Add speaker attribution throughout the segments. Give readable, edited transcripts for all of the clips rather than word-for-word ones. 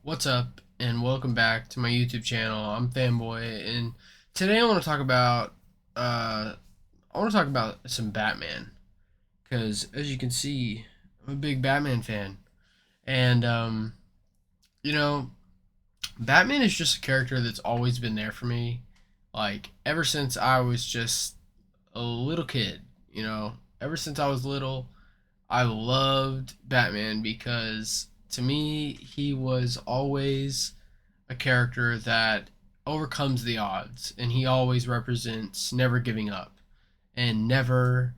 Speaker 1: What's up, and welcome back to my YouTube channel. I'm Fanboy, and today I want to talk about some Batman because, as you can see, I'm a big Batman fan, and you know, Batman is just a character that's always been there for me, like ever since I was just a little kid. Ever since I was little, I loved Batman because to me he was always a character that overcomes the odds, and he always represents never giving up and never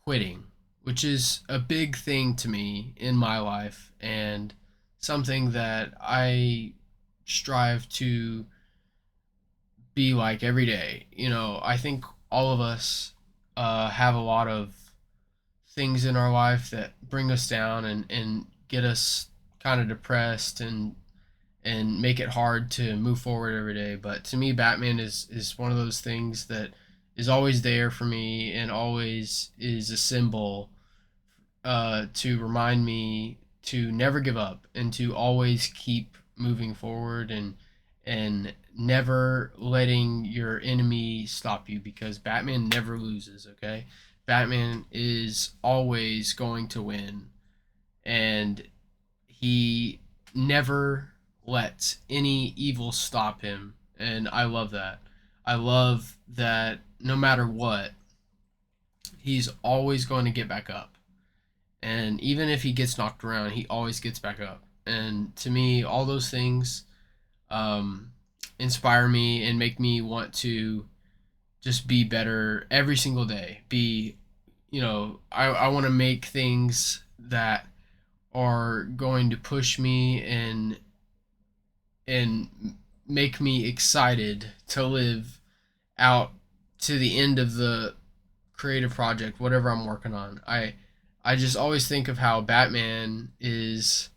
Speaker 1: quitting, which is a big thing to me in my life and something that I strive to be like every day. I think all of us have a lot of things in our life that bring us down and get us kind of depressed and make it hard to move forward every day. But to me, Batman is one of those things that is always there for me and always is a symbol to remind me to never give up and to always keep moving forward and never letting your enemy stop you, because Batman never loses. Okay, Batman is always going to win, and he never lets any evil stop him. And I love that. I love that no matter what, he's always going to get back up. And even if he gets knocked around, he always gets back up. And to me, all those things um, inspire me and make me want to just be better every single day. I want to make things that are going to push me and make me excited to live out to the end of the creative project, whatever I'm working on. I just always think of how Batman is.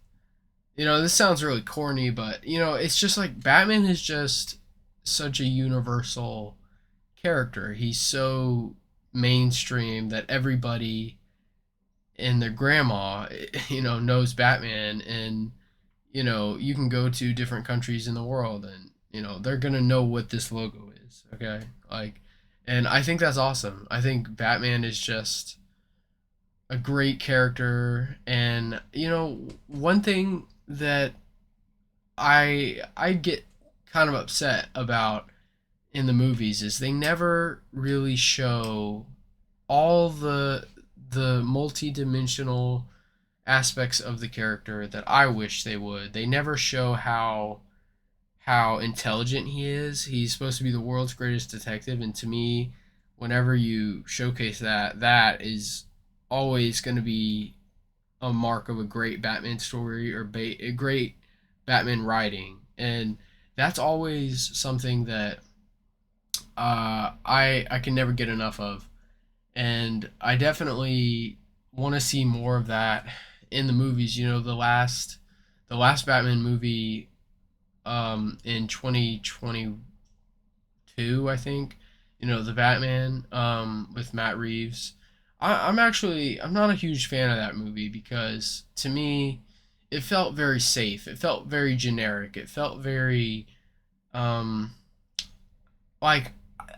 Speaker 1: This sounds really corny, but it's just like Batman is just such a universal character. He's so mainstream that everybody and their grandma, knows Batman, and you can go to different countries in the world, and they're gonna know what this logo is. Okay, and I think that's awesome. I think Batman is just a great character, and one thing that I get kind of upset about in the movies is they never really show all the multi-dimensional aspects of the character that I wish they would. They never show how intelligent he is. He's supposed to be the world's greatest detective, and to me, whenever you showcase that, that is always going to be a mark of a great Batman story or a great Batman writing. And that's always something that I can never get enough of, and I definitely want to see more of that in the movies. The last Batman movie in 2022, I think. The Batman with Matt Reeves. I'm not a huge fan of that movie because to me it felt very safe. It felt very generic. It felt very um like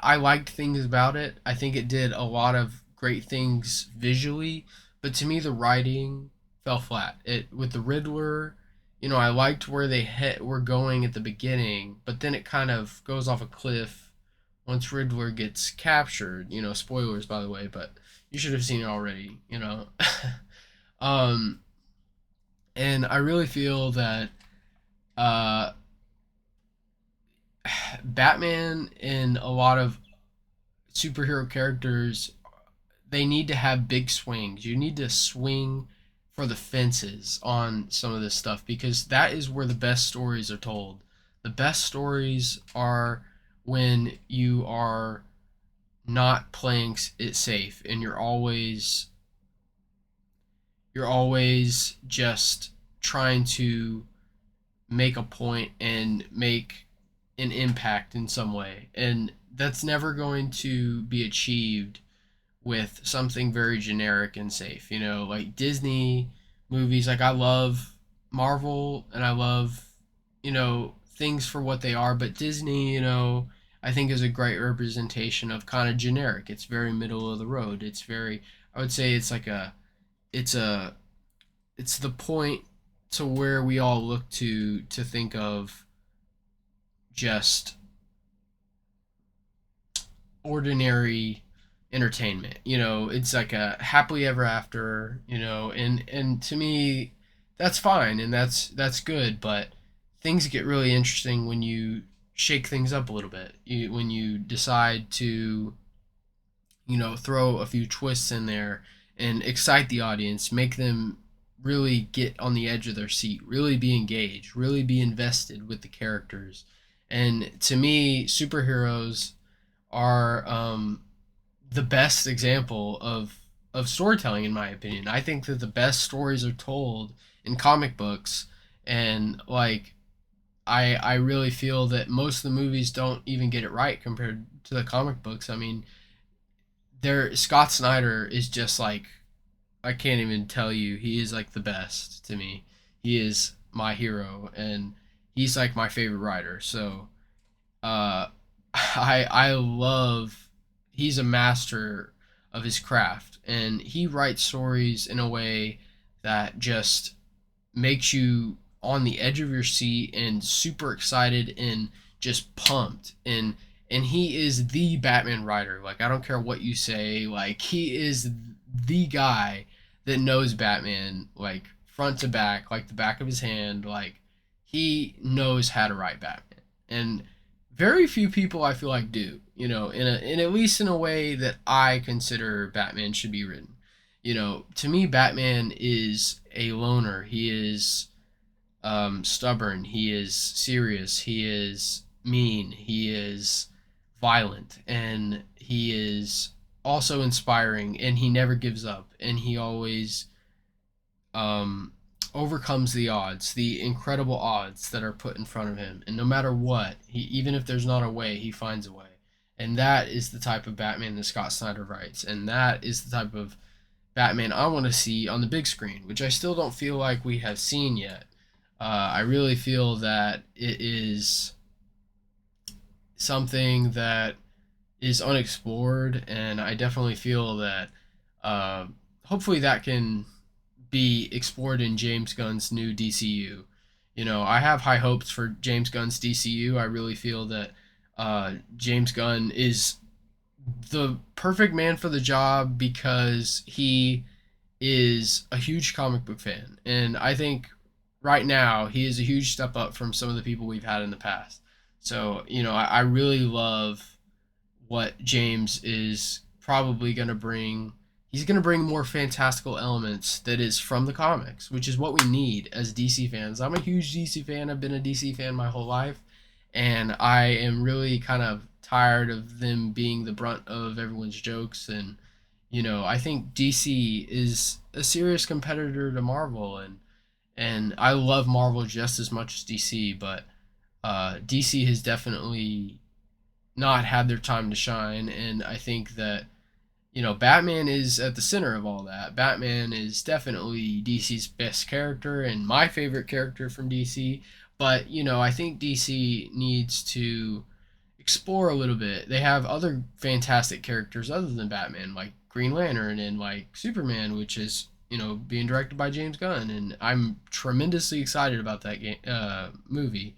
Speaker 1: I liked things about it. I think it did a lot of great things visually, but to me the writing fell flat. It with the Riddler, I liked where were going at the beginning, but then it kind of goes off a cliff once Riddler gets captured. Spoilers by the way, but you should have seen it already. um, and I really feel that uh, Batman and a lot of superhero characters, they need to have big swings. You need to swing for the fences on some of this stuff because that is where the best stories are told. The best stories are when you are not playing it safe and you're always just trying to make a point and make an impact in some way. And that's never going to be achieved with something very generic and safe. Like Disney movies, like I love Marvel and I love things for what they are. But Disney, I think is a great representation of kind of generic. It's very middle of the road. It's very, I would say it's like it's a, it's the point to where we all look to think of just ordinary entertainment. It's like a happily ever after, and to me that's fine and that's good, but things get really interesting when you shake things up a little bit. When you decide to, throw a few twists in there and excite the audience, make them really get on the edge of their seat, really be engaged, really be invested with the characters. And to me, superheroes are the best example of storytelling, in my opinion. I think that the best stories are told in comic books, and like I really feel that most of the movies don't even get it right compared to the comic books. I mean, there Scott Snyder is just like, I can't even tell you, he is like the best to me. He is my hero, and he's like my favorite writer. So uh, I love. He's a master of his craft, and he writes stories in a way that just makes you on the edge of your seat and super excited and just pumped. And he is the Batman writer. Like, I don't care what you say. Like, he is the guy that knows Batman like front to back, like the back of his hand. Like, he knows how to write Batman, and very few people I feel like do. In at least in a way that I consider Batman should be written. To me, Batman is a loner. He is stubborn. He is serious. He is mean. He is violent, and he is also inspiring. And he never gives up. And he always um, overcomes the odds, the incredible odds that are put in front of him. And no matter what, even if there's not a way, he finds a way. And that is the type of Batman that Scott Snyder writes. And that is the type of Batman I want to see on the big screen, which I still don't feel like we have seen yet. I really feel that it is something that is unexplored, and I definitely feel that uh, hopefully that can be explored in James Gunn's new DCU. I have high hopes for James Gunn's DCU. I really feel that James Gunn is the perfect man for the job because he is a huge comic book fan. And I think right now he is a huge step up from some of the people we've had in the past. So, I really love what James is probably going to bring. He's going to bring more fantastical elements that is from the comics, which is what we need as DC fans. I'm a huge DC fan. I've been a DC fan my whole life, and I am really kind of tired of them being the brunt of everyone's jokes. And I think DC is a serious competitor to Marvel, and I love Marvel just as much as DC, but DC has definitely not had their time to shine, and I think that Batman is at the center of all that. Batman is definitely DC's best character and my favorite character from DC. But I think DC needs to explore a little bit. They have other fantastic characters other than Batman, like Green Lantern and like Superman, which is being directed by James Gunn, and I'm tremendously excited about that movie.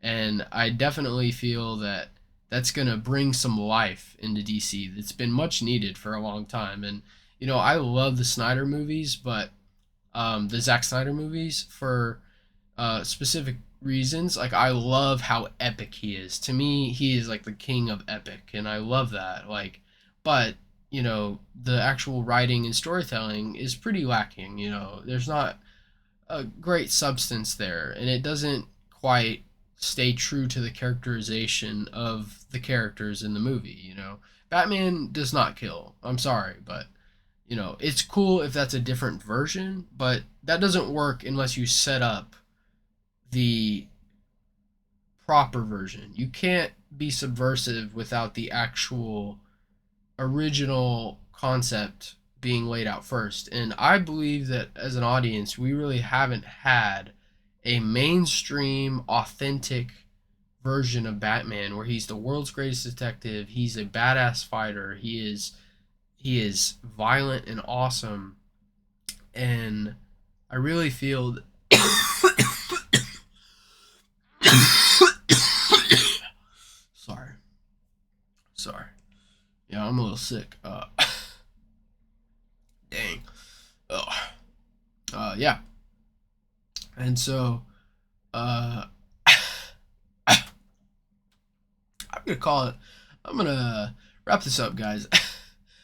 Speaker 1: And I definitely feel that that's going to bring some life into DC that's been much needed for a long time. And I love the Snyder movies, but the Zack Snyder movies for specific reasons. Like, I love how epic he is. To me, he is like the king of epic, and I love that. Like, but the actual writing and storytelling is pretty lacking. There's not a great substance there, and it doesn't quite stay true to the characterization of the characters in the movie. Batman does not kill. I'm sorry, but it's cool if that's a different version, but that doesn't work unless you set up the proper version. You can't be subversive without the actual original concept being laid out first. And I believe that as an audience, we really haven't had a mainstream, authentic version of Batman where he's the world's greatest detective, he's a badass fighter, he is violent and awesome, and I really feel sorry. Sorry. Yeah, I'm a little sick. Dang. Oh. Yeah. And so, uh, I'm gonna call it. I'm gonna wrap this up, guys.